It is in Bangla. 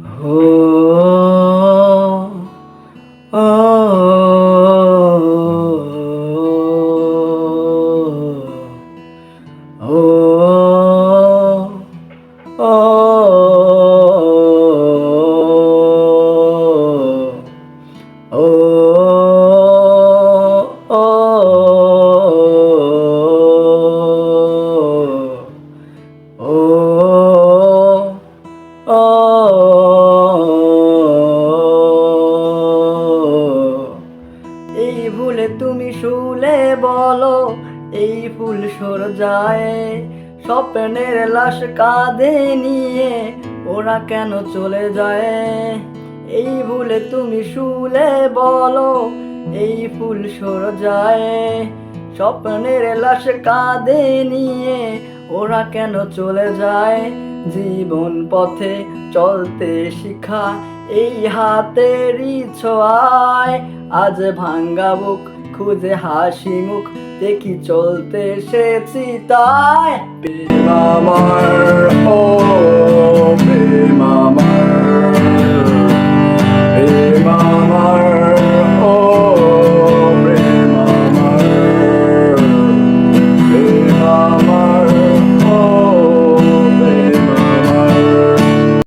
ও ও এই ভুলে তুমি শুলে বলো, এই ফুল সর যায়, স্বপ্নের লাশ কাঁধে নিয়ে ওরা কেন চলে যায়। এই ভুলে তুমি শুলে বলো, এই ফুল সর যায়, স্বপ্নের লাশ কাঁধে নিয়ে ওরা কেন চলে যায়। জীবন পথে চলতে শিখা এই হাতেরই ছোঁয়ায়, আজ ভাঙ্গা বুক খুঁজে হাসি মুখ দেখি চলতে এসেছি তাই। আমার ও